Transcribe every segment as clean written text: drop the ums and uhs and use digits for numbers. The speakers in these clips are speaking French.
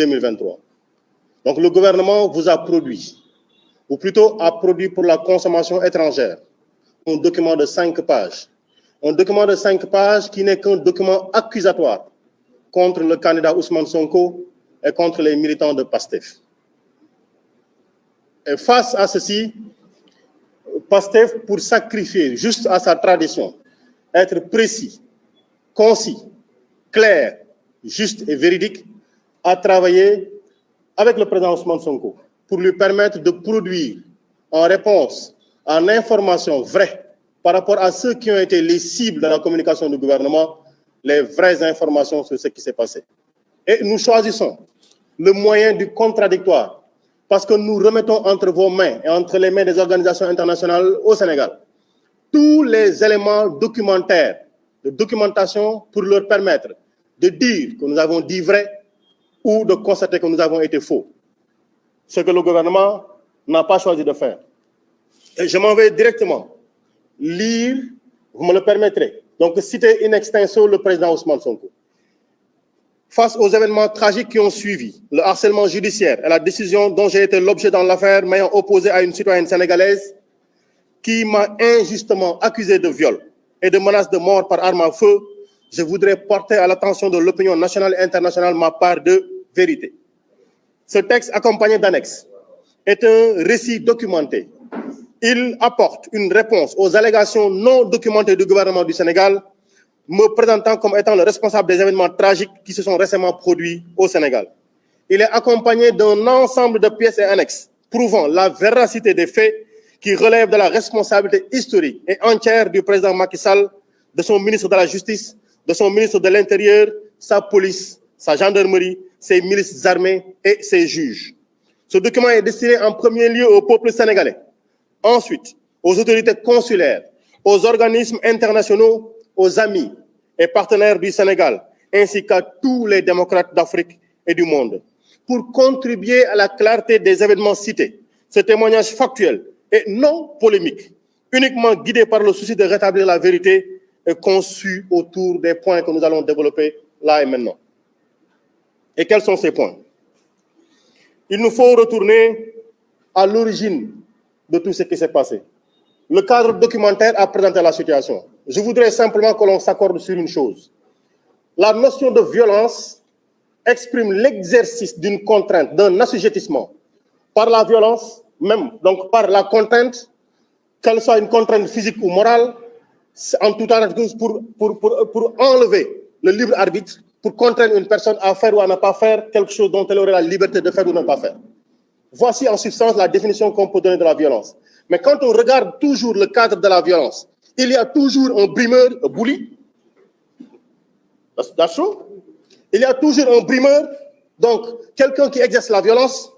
2023. Donc le gouvernement vous a produit, ou plutôt a produit pour la consommation étrangère, un document de 5 pages. Un document de 5 pages qui n'est qu'un document accusatoire contre le candidat Ousmane Sonko et contre les militants de PASTEF. Et face à ceci, PASTEF, pour sacrifier juste à sa tradition, être précis, concis, clair, juste et véridique, a travaillé avec le président Ousmane Sonko pour lui permettre de produire en réponse, en information vraie par rapport à ceux qui ont été les cibles de la communication du gouvernement, les vraies informations sur ce qui s'est passé. Et nous choisissons le moyen du contradictoire parce que nous remettons entre vos mains et entre les mains des organisations internationales au Sénégal tous les éléments documentaires, de documentation pour leur permettre de dire que nous avons dit vrai ou de constater que nous avons été faux. Ce que le gouvernement n'a pas choisi de faire. Et je m'en vais directement lire, vous me le permettrez, donc citer in extenso le président Ousmane Sonko. Face aux événements tragiques qui ont suivi, le harcèlement judiciaire et la décision dont j'ai été l'objet dans l'affaire m'ayant opposé à une citoyenne sénégalaise qui m'a injustement accusé de viol et de menace de mort par arme à feu, je voudrais porter à l'attention de l'opinion nationale et internationale ma part de vérité. Ce texte, accompagné d'annexes, est un récit documenté. Il apporte une réponse aux allégations non documentées du gouvernement du Sénégal, me présentant comme étant le responsable des événements tragiques qui se sont récemment produits au Sénégal. Il est accompagné d'un ensemble de pièces et annexes prouvant la véracité des faits qui relèvent de la responsabilité historique et entière du président Macky Sall, de son ministre de la Justice, de son ministre de l'Intérieur, sa police, sa gendarmerie, ses milices armées et ses juges. Ce document est destiné en premier lieu au peuple sénégalais, ensuite aux autorités consulaires, aux organismes internationaux, aux amis et partenaires du Sénégal, ainsi qu'à tous les démocrates d'Afrique et du monde. Pour contribuer à la clarté des événements cités, ce témoignage factuel et non polémique, uniquement guidé par le souci de rétablir la vérité, est conçu autour des points que nous allons développer là et maintenant. Et quels sont ces points? Il nous faut retourner à l'origine de tout ce qui s'est passé. Le cadre documentaire a présenté la situation. Je voudrais simplement que l'on s'accorde sur une chose. La notion de violence exprime l'exercice d'une contrainte, d'un assujettissement par la violence, même donc par la contrainte, qu'elle soit une contrainte physique ou morale, en tout cas pour enlever le libre arbitre, pour contraindre une personne à faire ou à ne pas faire quelque chose dont elle aurait la liberté de faire ou de ne pas faire. Voici en substance la définition qu'on peut donner de la violence. Mais quand on regarde toujours le cadre de la violence, il y a toujours un brimeur, un bully. That's true. Il y a toujours un brimeur, donc quelqu'un qui exerce la violence.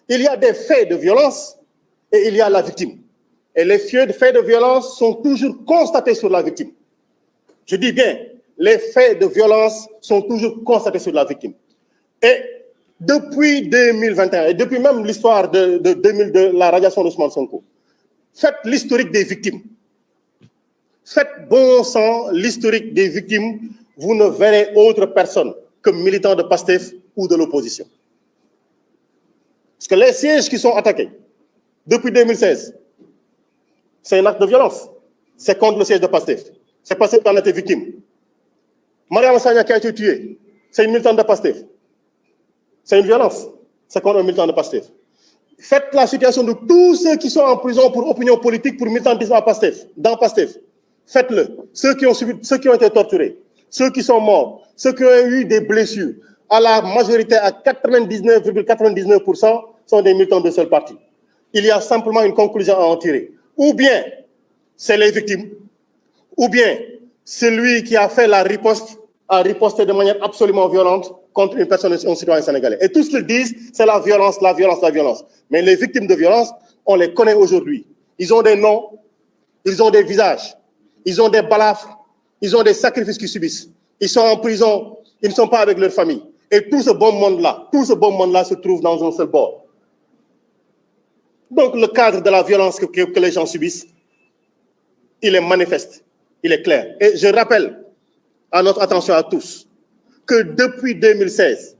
Il y a des faits de violence et il y a la victime. Et les faits de violence sont toujours constatés sur la victime. Je dis bien, les faits de violence sont toujours constatés sur la victime. Et depuis 2021, et depuis même l'histoire de 2002, la radiation d'Ousmane Sonko, faites l'historique des victimes. Faites bon sang l'historique des victimes, vous ne verrez autre personne que militants de PASTEF ou de l'opposition. Parce que les sièges qui sont attaqués depuis 2016, c'est un acte de violence. C'est contre le siège de PASTEF. C'est PASTEF qui en a été victime. Mariam Sagna qui a été tuée, c'est une militante de PASTEF. C'est une violence. C'est contre un militant de PASTEF. Faites la situation de tous ceux qui sont en prison pour opinion politique, pour militantisme à PASTEF, dans PASTEF. Faites-le. Ceux qui ont été torturés, ceux qui sont morts, ceux qui ont eu des blessures, à la majorité, à 99,99%, sont des militants de seul parti. Il y a simplement une conclusion à en tirer. Ou bien, c'est les victimes, ou bien, celui qui a fait la riposte a riposté de manière absolument violente contre une personne, un citoyen sénégalais. Et tout ce qu'ils disent, c'est la violence, la violence, la violence. Mais les victimes de violence, on les connaît aujourd'hui. Ils ont des noms, ils ont des visages, ils ont des balafres, ils ont des sacrifices qu'ils subissent. Ils sont en prison, ils ne sont pas avec leur famille. Et tout ce bon monde-là se trouve dans un seul bord. Donc le cadre de la violence que les gens subissent, il est manifeste, il est clair. Et je rappelle à notre attention à tous que depuis 2016,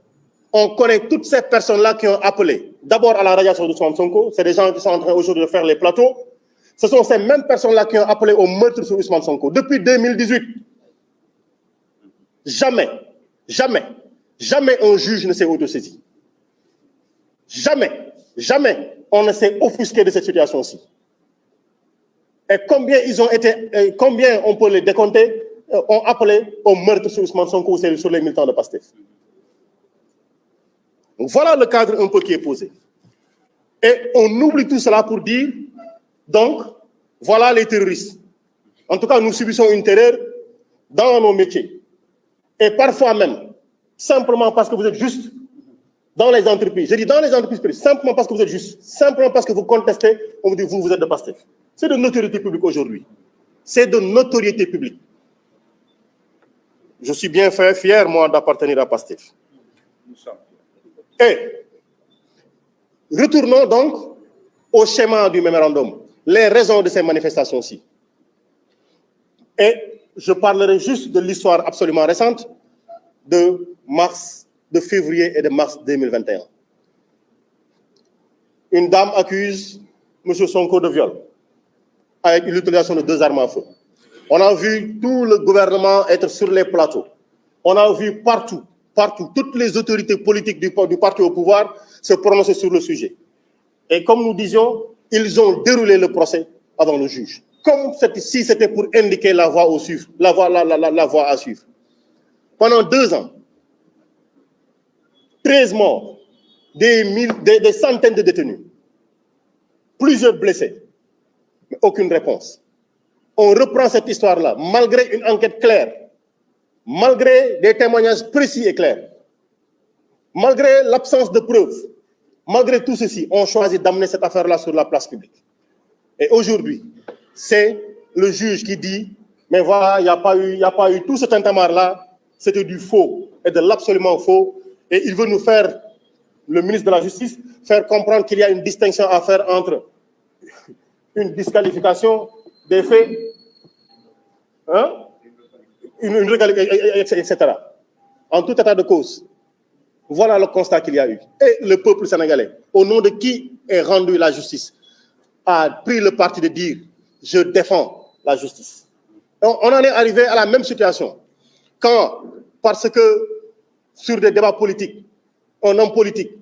On connaît toutes ces personnes-là qui ont appelé d'abord à la radiation d'Ousmane Sonko. C'est des gens qui sont en train aujourd'hui de faire les plateaux. Ce sont ces mêmes personnes-là qui ont appelé au meurtre sur Ousmane Sonko. Depuis 2018, jamais un juge ne s'est autosaisi. Jamais on ne s'est offusqué de cette situation-ci. Et combien on peut les décompter, ont appelé au meurtre sur Ousmane Sonko sur les militants de PASTEF. Donc voilà le cadre un peu qui est posé. Et on oublie tout cela pour dire, donc, voilà les terroristes. En tout cas, nous subissons une terreur dans nos métiers. Et parfois même, simplement parce que vous êtes juste dans les entreprises. Je dis dans les entreprises, simplement parce que vous êtes juste, simplement parce que vous contestez, on vous dit vous êtes de PASTEF. C'est de notoriété publique aujourd'hui. C'est de notoriété publique. Je suis bien fier, moi, d'appartenir à PASTEF. Et retournons donc au schéma du mémorandum, les raisons de ces manifestations-ci. Et je parlerai juste de l'histoire absolument récente de février et de mars 2021. Une dame accuse M. Sonko de viol avec l'utilisation de 2 armes à feu. On a vu tout le gouvernement être sur les plateaux. On a vu partout, toutes les autorités politiques du parti au pouvoir se prononcer sur le sujet. Et comme nous disions, ils ont déroulé le procès avant le juge. Comme si c'était pour indiquer la voie à suivre. Pendant 2 ans, 13 morts, des centaines de détenus, plusieurs blessés, mais aucune réponse. On reprend cette histoire-là, malgré une enquête claire, malgré des témoignages précis et clairs, malgré l'absence de preuves, malgré tout ceci, on choisit d'amener cette affaire-là sur la place publique. Et aujourd'hui, c'est le juge qui dit, mais voilà, il n'y a pas eu tout ce tintamarre-là, c'était du faux et de l'absolument faux. Et il veut nous faire, le ministre de la Justice, faire comprendre qu'il y a une distinction à faire entre une disqualification des faits, etc. En tout état de cause. Voilà le constat qu'il y a eu. Et le peuple sénégalais, au nom de qui est rendue la justice, a pris le parti de dire « je défends la justice ». On en est arrivé à la même situation. Quand, parce que sur des débats politiques, un homme politique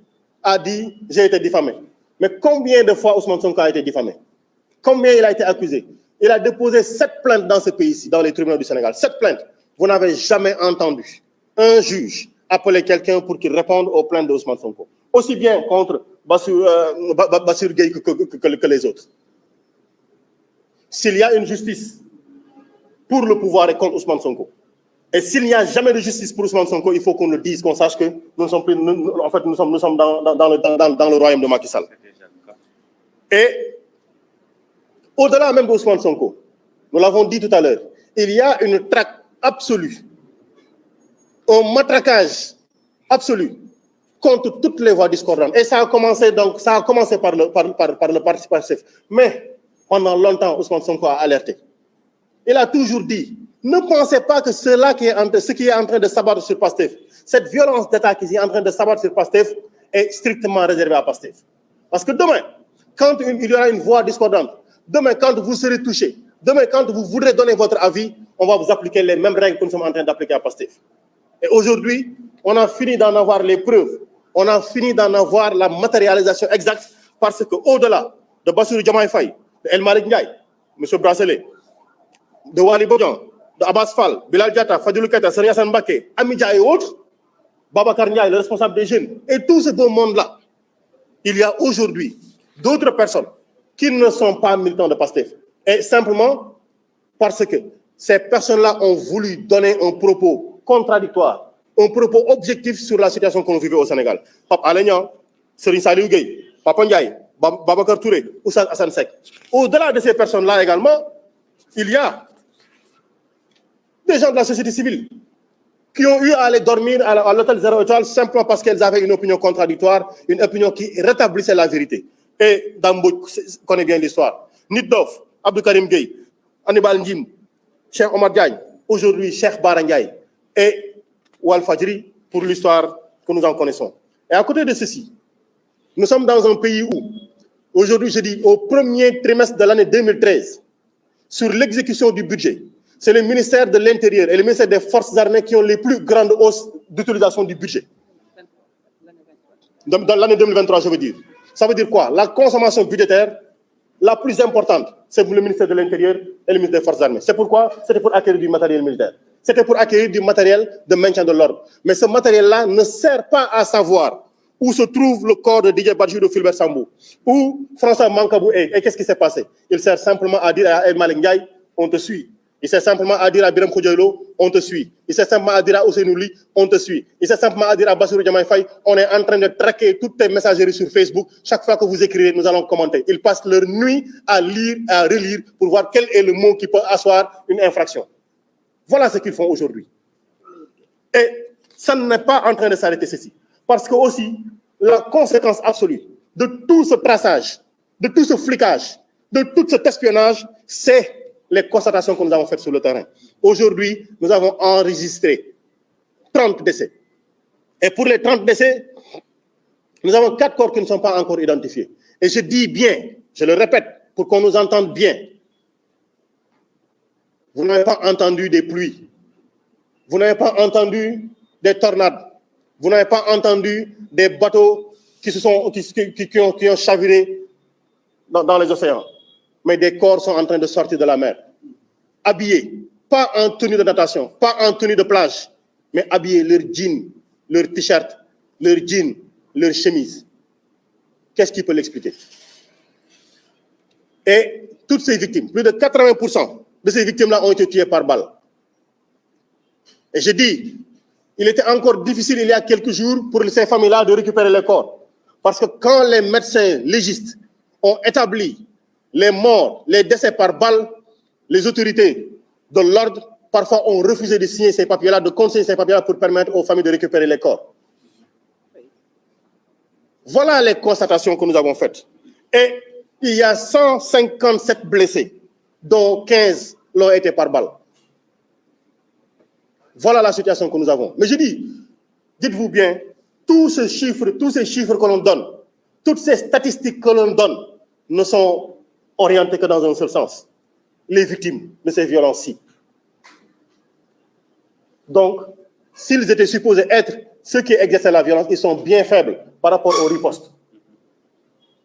a dit « j'ai été diffamé ». Mais combien de fois Ousmane Sonko a été diffamé? Combien il a été accusé? Il a déposé 7 plaintes dans ce pays-ci, dans les tribunaux du Sénégal. 7 plaintes. Vous n'avez jamais entendu un juge appeler quelqu'un pour qu'il réponde aux plaintes de Ousmane Sonko. Aussi bien contre Bassirou Gueye que les autres. S'il y a une justice pour le pouvoir et contre Ousmane Sonko, et s'il n'y a jamais de justice pour Ousmane Sonko, il faut qu'on le dise, qu'on sache que nous sommes dans le royaume de Macky Sall. Et au-delà même d'Ousmane Sonko, nous l'avons dit tout à l'heure, il y a une traque absolue, un matraquage absolu contre toutes les voix discordantes. Et ça a commencé par le parti PASTEF. Mais pendant longtemps, Ousmane Sonko a alerté. Il a toujours dit, ne pensez pas que ce qui est en train de s'abattre sur PASTEF, cette violence d'État qui est en train de s'abattre sur PASTEF est strictement réservée à PASTEF. Parce que demain, quand il y aura une voix discordante, demain, quand vous serez touché, demain, quand vous voudrez donner votre avis, on va vous appliquer les mêmes règles que nous sommes en train d'appliquer à PASTEF. Et aujourd'hui, on a fini d'en avoir les preuves, on a fini d'en avoir la matérialisation exacte, parce qu'au-delà de Bassirou Diomaye Faye, de El Malick Ndiaye, M. Bracelet, de Waly Bodian, de Abbas Fall, Bilal Diatta, Fadilou Keita, Serigne Assane Mbacké, Amidia et autres, Babacar Ndiaye, le responsable des jeunes, et tout ce beau monde-là, il y a aujourd'hui d'autres personnes qui ne sont pas militants de PASTEF. Et simplement parce que ces personnes-là ont voulu donner un propos contradictoire, un propos objectif sur la situation qu'on vivait au Sénégal. Pape Alé Niang, Serigne Saliou Gueye, Papa Ndiaye, Babacar Touré, Oustaz Assane Seck. Au-delà de ces personnes-là également, il y a des gens de la société civile qui ont eu à aller dormir à l'hôtel 0 étoile simplement parce qu'elles avaient une opinion contradictoire, une opinion qui rétablissait la vérité. Et Dambo connaît bien l'histoire. Nitdoff, Abdou Karim Gueye, Anibal Ndim, Cheikh Omar Diagne, aujourd'hui Cheikh Bara Ndiaye et Walfadjri pour l'histoire que nous en connaissons. Et à côté de ceci, nous sommes dans un pays où, aujourd'hui, je dis, au premier trimestre de l'année 2013, sur l'exécution du budget, c'est le ministère de l'Intérieur et le ministère des Forces armées qui ont les plus grandes hausses d'utilisation du budget. Dans l'année 2023, je veux dire. Ça veut dire quoi? La consommation budgétaire la plus importante, c'est le ministère de l'Intérieur et le ministère des Forces armées. C'est pourquoi? C'était pour acquérir du matériel militaire. C'était pour acquérir du matériel de maintien de l'ordre. Mais ce matériel-là ne sert pas à savoir où se trouve le corps de Didier Badji de Fulbert Sambou, où François Mancabou est. Et qu'est-ce qui s'est passé? Il sert simplement à dire à El Malick Ndiaye, on te suit. Il sert simplement à dire à Birame Khoudiailo, on te suit. Il sert simplement à dire à Ousseynou Ly, on te suit. Il sert simplement à dire à Bassirou Diomaye Faye, on est en train de traquer toutes tes messageries sur Facebook. Chaque fois que vous écrivez, nous allons commenter. Ils passent leur nuit à lire, à relire pour voir quel est le mot qui peut asseoir une infraction. Voilà ce qu'ils font aujourd'hui. Et ça n'est pas en train de s'arrêter ceci. Parce que aussi, la conséquence absolue de tout ce traçage, de tout ce flicage, de tout cet espionnage, c'est les constatations que nous avons faites sur le terrain. Aujourd'hui, nous avons enregistré 30 décès. Et pour les 30 décès, nous avons 4 corps qui ne sont pas encore identifiés. Et je dis bien, je le répète, pour qu'on nous entende bien, vous n'avez pas entendu des pluies, vous n'avez pas entendu des tornades, vous n'avez pas entendu des bateaux qui ont chaviré dans les océans. Mais des corps sont en train de sortir de la mer, habillés, pas en tenue de natation, pas en tenue de plage, mais habillés, leur jean, leur t-shirt, leur jean, leur chemise. Qu'est-ce qui peut l'expliquer? Et toutes ces victimes, plus de 80% de ces victimes-là ont été tuées par balle. Et je dis, il était encore difficile il y a quelques jours pour ces familles-là de récupérer les corps. Parce que quand les médecins légistes ont établi les morts, les décès par balle, les autorités de l'ordre, parfois, ont refusé de signer ces papiers-là, de consigner ces papiers-là pour permettre aux familles de récupérer les corps. Voilà les constatations que nous avons faites. Et il y a 157 blessés, dont 15 l'ont été par balle. Voilà la situation que nous avons. Mais je dis, dites-vous bien, tous ces chiffres que l'on donne, toutes ces statistiques que l'on donne, ne sont orientés que dans un seul sens. Les victimes de ces violences-ci. Donc, s'ils étaient supposés être ceux qui exerçaient la violence, ils sont bien faibles par rapport aux ripostes.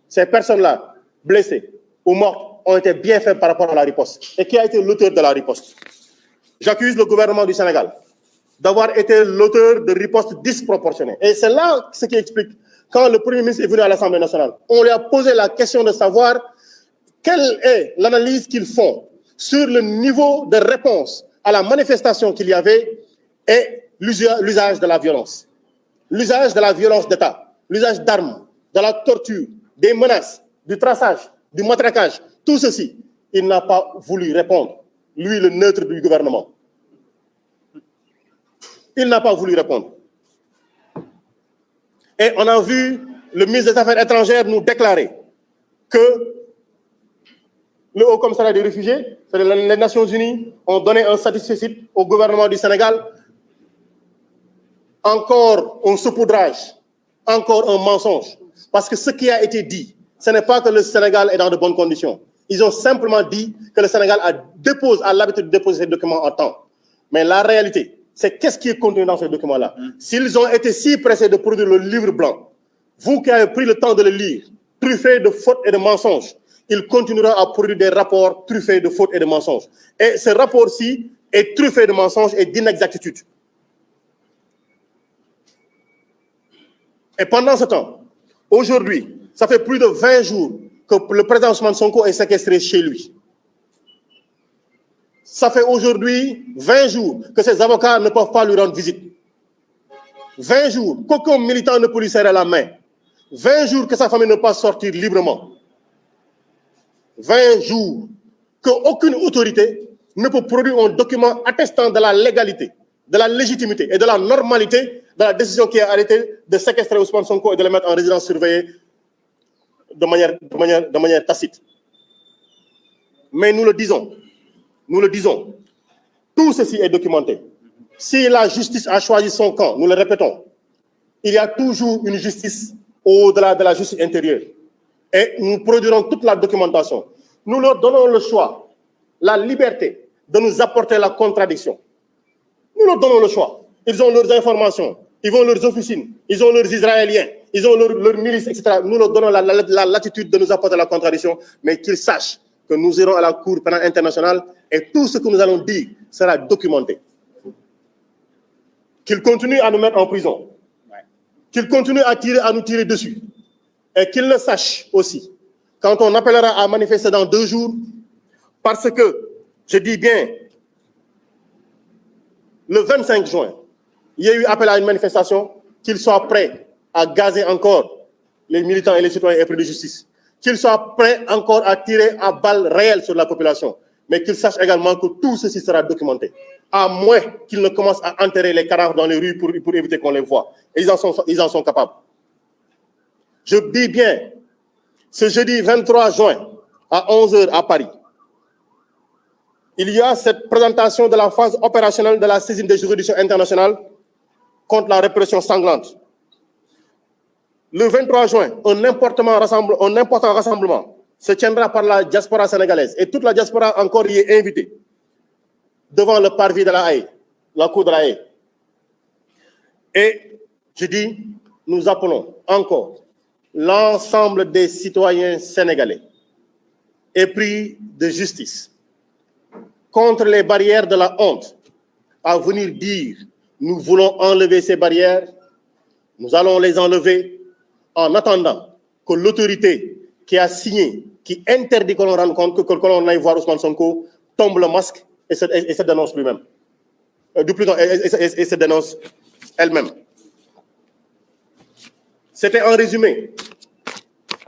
Ces personnes-là, blessées ou mortes, ont été bien faibles par rapport à la riposte. Et qui a été l'auteur de la riposte? J'accuse le gouvernement du Sénégal d'avoir été l'auteur de ripostes disproportionnées. Et c'est là ce qui explique, quand le Premier ministre est venu à l'Assemblée nationale, on lui a posé la question de savoir quelle est l'analyse qu'ils font sur le niveau de réponse à la manifestation qu'il y avait et l'usage de la violence. L'usage de la violence d'État, l'usage d'armes, de la torture, des menaces, du traçage, du matraquage, tout ceci, il n'a pas voulu répondre. Lui, le neutre du gouvernement. Il n'a pas voulu répondre. Et on a vu le ministre des Affaires étrangères nous déclarer que le Haut Commissariat des réfugiés, les Nations Unies, ont donné un satisfecit au gouvernement du Sénégal. Encore un saupoudrage, encore un mensonge. Parce que ce qui a été dit, ce n'est pas que le Sénégal est dans de bonnes conditions. Ils ont simplement dit que le Sénégal a l'habitude de déposer ces documents en temps. Mais la réalité, c'est qu'est-ce qui est contenu dans ces documents-là. S'ils ont été si pressés de produire le livre blanc, vous qui avez pris le temps de le lire, truffé de fautes et de mensonges, ils continueront à produire des rapports truffés de fautes et de mensonges. Et ce rapport-ci est truffé de mensonges et d'inexactitudes. Et pendant ce temps, aujourd'hui, ça fait plus de 20 jours que le président Ousmane Sonko est séquestré chez lui. Ça fait aujourd'hui 20 jours que ses avocats ne peuvent pas lui rendre visite. 20 jours qu'aucun militant ne peut lui serrer la main. 20 jours que sa famille ne peut pas sortir librement. 20 jours qu'aucune autorité ne peut produire un document attestant de la légalité, de la légitimité et de la normalité de la décision qui a arrêté de séquestrer Ousmane Sonko et de le mettre en résidence surveillée de manière tacite. Mais nous le disons, tout ceci est documenté. Si la justice a choisi son camp, nous le répétons, il y a toujours une justice au-delà de la justice intérieure. Et nous produirons toute la documentation. Nous leur donnons le choix, la liberté de nous apporter la contradiction. Nous leur donnons le choix. Ils ont leurs informations, ils ont leurs officines, ils ont leurs Israéliens, ils ont leurs milices, etc. Nous leur donnons la latitude de nous apporter la contradiction, mais qu'ils sachent que nous irons à la Cour pénale internationale et tout ce que nous allons dire sera documenté. Qu'ils continuent à nous mettre en prison, qu'ils continuent à nous tirer dessus, et qu'ils le sachent aussi, quand on appellera à manifester dans 2 jours, parce que, je dis bien, le 25 juin, il y a eu appel à une manifestation, qu'ils soient prêts à gazer encore les militants et les citoyens épris de justice, qu'ils soient prêts encore à tirer à balles réelles sur la population, mais qu'ils sachent également que tout ceci sera documenté, à moins qu'ils ne commencent à enterrer les cadavres dans les rues pour éviter qu'on les voie. Et ils en sont capables. Je dis bien, ce jeudi 23 juin, à 11h à Paris, il y a cette présentation de la phase opérationnelle de la saisine des juridictions internationales contre la répression sanglante. Le 23 juin, un important rassemblement se tiendra par la diaspora sénégalaise et toute la diaspora encore y est invitée devant le parvis de la Haye, la cour de la Haye. Et je dis, nous appelons encore l'ensemble des citoyens sénégalais épris de justice contre les barrières de la honte à venir dire nous voulons enlever ces barrières, nous allons les enlever en attendant que l'autorité qui a signé, qui interdit que l'on rende compte, que l'on aille voir Ousmane Sonko, tombe le masque et se dénonce lui-même. Et se dénonce elle-même. C'était en résumé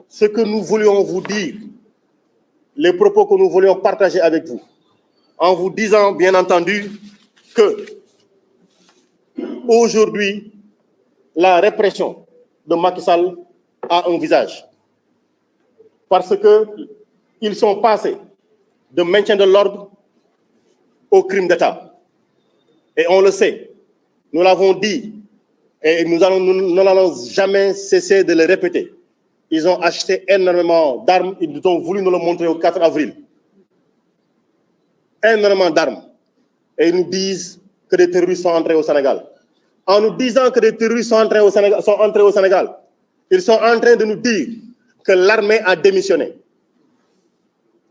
ce que nous voulions vous dire, les propos que nous voulions partager avec vous, en vous disant, bien entendu, que aujourd'hui, la répression de Macky Sall a un visage. Parce qu'ils sont passés de maintien de l'ordre au crime d'État. Et on le sait, nous l'avons dit, et nous n'allons jamais cesser de le répéter. Ils ont acheté énormément d'armes, ils ont voulu nous le montrer au 4 avril. Énormément d'armes. Et ils nous disent que des terroristes sont entrés au Sénégal. En nous disant que des terroristes sont entrés au Sénégal, ils sont en train de nous dire que l'armée a démissionné.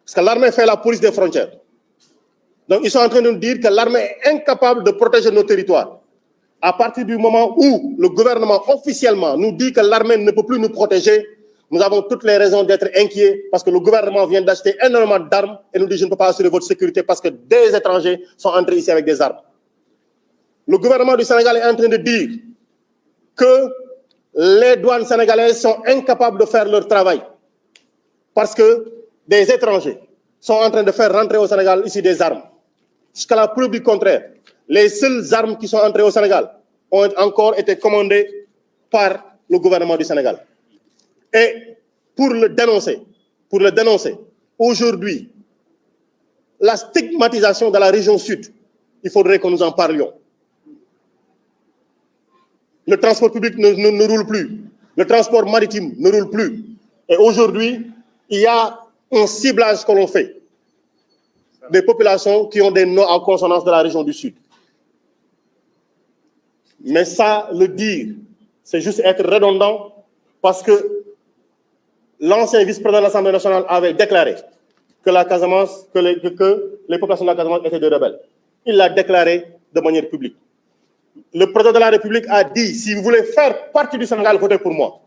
Parce que l'armée fait la police des frontières. Donc ils sont en train de nous dire que l'armée est incapable de protéger nos territoires. À partir du moment où le gouvernement officiellement nous dit que l'armée ne peut plus nous protéger, nous avons toutes les raisons d'être inquiets parce que le gouvernement vient d'acheter énormément d'armes et nous dit je ne peux pas assurer votre sécurité parce que des étrangers sont entrés ici avec des armes. Le gouvernement du Sénégal est en train de dire que les douanes sénégalaises sont incapables de faire leur travail parce que des étrangers sont en train de faire rentrer au Sénégal ici des armes. Jusqu'à la preuve du contraire, les seules armes qui sont entrées au Sénégal ont encore été commandées par le gouvernement du Sénégal. Et pour le dénoncer, aujourd'hui, la stigmatisation de la région sud, il faudrait que nous en parlions. Le transport public ne roule plus, le transport maritime ne roule plus. Et aujourd'hui, il y a un ciblage que l'on fait des populations qui ont des noms en consonance de la région du Sud. Mais ça, le dire, c'est juste être redondant parce que l'ancien vice-président de l'Assemblée nationale avait déclaré que la Casamance, que les populations de la Casamance étaient des rebelles. Il l'a déclaré de manière publique. Le président de la République a dit, si vous voulez faire partie du Sénégal, votez pour moi.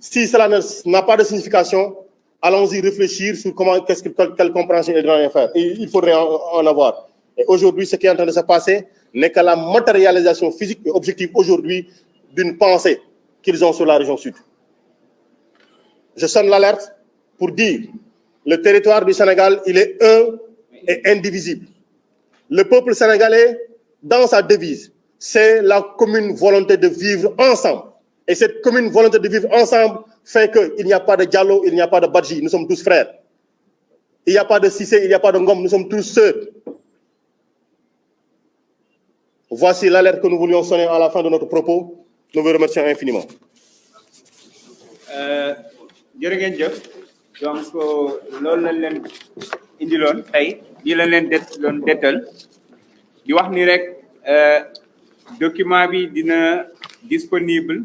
Si cela n'a pas de signification, allons-y réfléchir sur quelle compréhension il doit faire. Et il faudrait en avoir. Et aujourd'hui, ce qui est en train de se passer n'est que la matérialisation physique et objective aujourd'hui d'une pensée qu'ils ont sur la région sud. Je sonne l'alerte pour dire le territoire du Sénégal, il est un et indivisible. Le peuple sénégalais, dans sa devise, c'est la commune volonté de vivre ensemble. Et cette commune volonté de vivre ensemble fait qu'il n'y a pas de Diallo, il n'y a pas de Badji, nous sommes tous frères. Il n'y a pas de Cissé, il n'y a pas de Ngom, nous sommes tous sœurs. Voici l'alerte que nous voulions sonner à la fin de notre propos. Nous vous remercions infiniment. jërë ngeen jëf donc loolu lañ leen indiloon tey lii lañ leen doon dettal di wax ni rek document bi dina disponible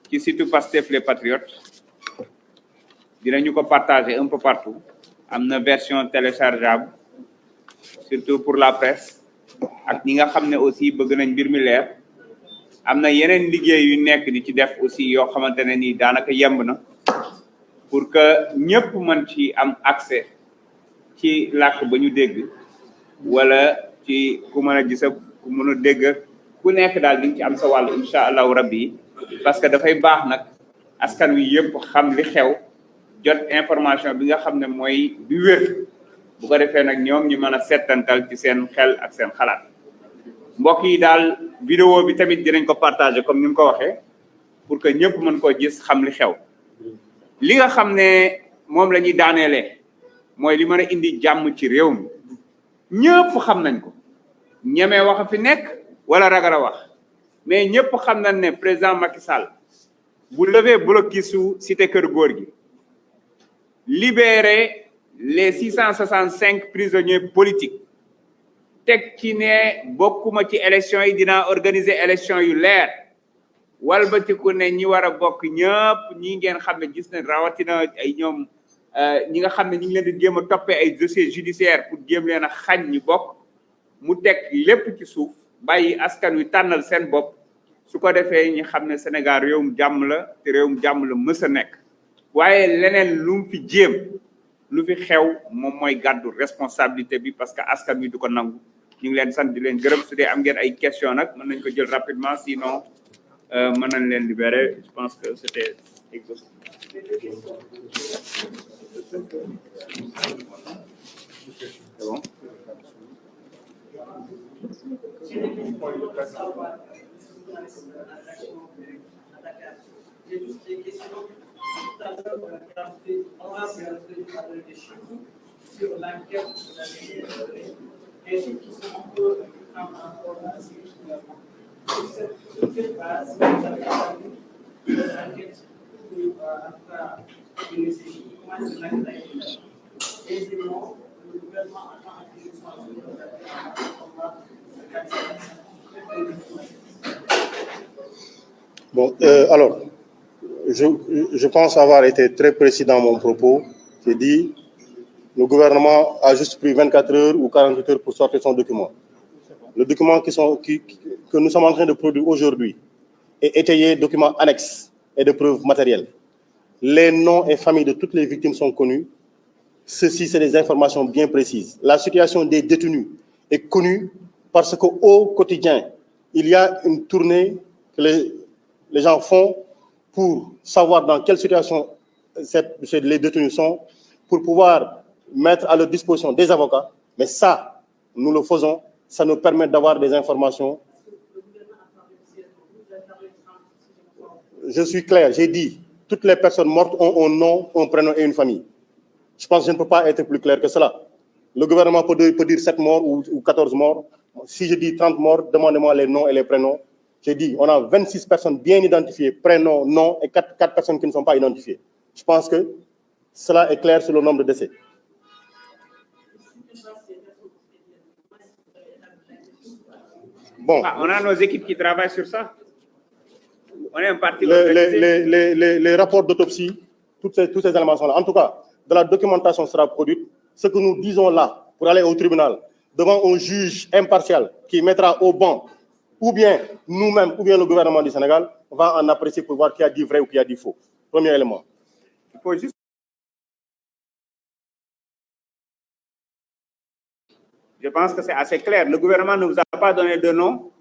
ci site Pastef les Patriotes dinañu ko partager un peu partout am na version téléchargeable surtout pour la presse ak ñi nga xam ne aussi bëgg nañ mbir mi leer am na yeneen liggéey yu nekk di ci def aussi yoo xamante ne nii daanaka yemb na pour que ñëpp mën ci am accès ci làkk ba ñu dégg wala ci ku mën a gis ku mën a dégg ku nekk daal di nga ci am sa wàll incha allahu rabbi parce que dafay baax nag askan wi yëpp xam li xew jot information bi nga xam ne mooy bi wér bu ko defee nag ñoom ñu mën a settantal ci seen xel ak seen xalaat mbokk yi daal vidéo bi tamit dinañ ko partager comme ni mu ko waxee pour que ñëpp mën koo gis xam li xew li nga xam ne moom la ñuy daaneele mooy li mën a indi jàmm ci réew mi ñëpp xam nañ ko ñemee wax fi nekk wala ragal a wax mais ñëpp xam nañ ne président Macky Sall bu lever blocus su cité Kër Góor gi libérer les 665 prisonniers politiques teg ci ne bokkuma ci élection yi dinaa organiser élection yu leer walbatiku ne ñi war a bokk ñëpp ñi ngeen xam ne gis ne rawatina ay ñoom ñi nga xam ne ñu ngi leen di jéem a toppee ay dossiers judiciaires pour jéem leen a xañ ñi bokk mu teg lépp ci suuf bàyyi askan wi tànnal seen bopp su ko defee ñi xam ne Sénégal réewum jàmm la te réewum jàmm la mës a nekk waaye leneen lu mu fi jéem lu fi xew moom mooy gàddu responsabilité bi parce que askan wi du ko nangu ñu ngi leen sant di leen gërëm su dee am ngeen ay question nag mën nañ ko jël rapidement sinon mën nañ leen libérer je pense que c'était exhaustif. C'est bon. J'ai juste des questions. Tout à l'heure, on a parlé des chiffres sur l'enquête de la mairie, des chiffres qui sont un peu en rapport à ce que sur cette base, vous avez établi une enquête pour, en tout cas, une CGI, comment est-ce que l'enquête a été faite? Deuxièmement, le gouvernement attend un financement sur le combat Bon, alors, je pense avoir été très précis dans mon propos. J'ai dit, le gouvernement a juste pris 24 heures ou 48 heures pour sortir son document. Le document que nous sommes en train de produire aujourd'hui est étayé document annexe et de preuves matérielles. Les noms et familles de toutes les victimes sont connus. Ceci, c'est des informations bien précises. La situation des détenus est connue parce qu'au quotidien, il y a une tournée que les gens font pour savoir dans quelle situation les détenus sont, pour pouvoir mettre à leur disposition des avocats. Mais ça, nous le faisons, ça nous permet d'avoir des informations. Je suis clair, j'ai dit, toutes les personnes mortes ont un nom, un prénom et une famille. Je pense que je ne peux pas être plus clair que cela. Le gouvernement peut dire 7 morts ou 14 morts. Si je dis 30 morts, demandez-moi les noms et les prénoms. J'ai dit, on a 26 personnes bien identifiées, prénoms, noms, et 4 personnes qui ne sont pas identifiées. Je pense que cela est clair sur le nombre de décès. Bon. On a nos équipes qui travaillent sur ça. On est un parti. Les rapports d'autopsie, tous ces éléments sont là. En tout cas, de la documentation sera produite. Ce que nous disons là, pour aller au tribunal, devant un juge impartial qui mettra au banc, ou bien nous-mêmes, ou bien le gouvernement du Sénégal, va en apprécier pour voir qui a dit vrai ou qui a dit faux. Premier élément. Il faut juste... Je pense que c'est assez clair. Le gouvernement ne vous a pas donné de nom.